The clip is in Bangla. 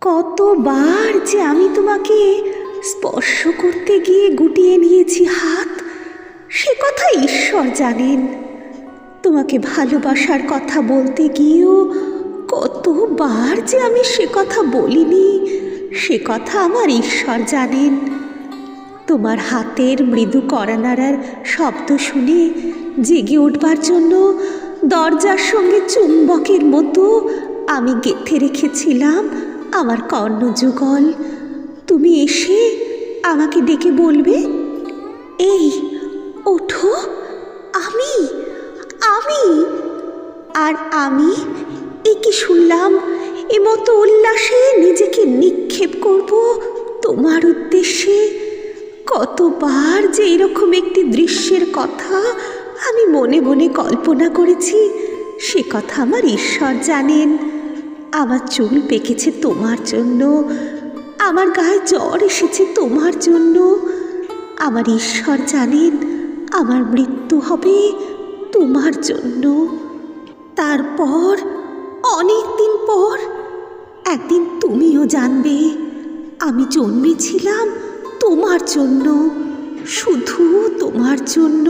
কতবার যে আমি তোমাকে স্পর্শ করতে গিয়ে গুটিয়ে নিয়েছি হাত, সে কথা ঈশ্বর জানেন। তোমাকে ভালোবাসার কথা বলতে গিয়েও কতবার যে আমি সে কথা বলিনি, সে কথা আমার ঈশ্বর জানেন। তোমার হাতের মৃদু কড়ানাড়ার শব্দ শুনে জেগে উঠবার জন্য দরজার সঙ্গে চুম্বকের মতো আমি গেঁথে রেখেছিলাম আমার কর্ণযুগল। তুমি এসে আমাকে ডেকে বলবে, এই ওঠো, আমি আমি আর আমি কি শুনলাম, এমতো উল্লাসে নিজেকে নিক্ষেপ করব তোমার উদ্দেশ্যে। কতবার যে এরকম একটি দৃশ্যের কথা আমি মনে মনে কল্পনা করেছি, সে কথা আমার ঈশ্বর জানেন। আমার চুল পেকেছে তোমার জন্য, আমার গায়ে জ্বর এসেছে তোমার জন্য। আমার ঈশ্বর জানেন আমার মৃত্যু হবে তোমার জন্য। তারপর অনেক দিন পর একদিন তুমিও জানবে আমি জন্মেছিলাম তোমার জন্য, শুধু তোমার জন্য।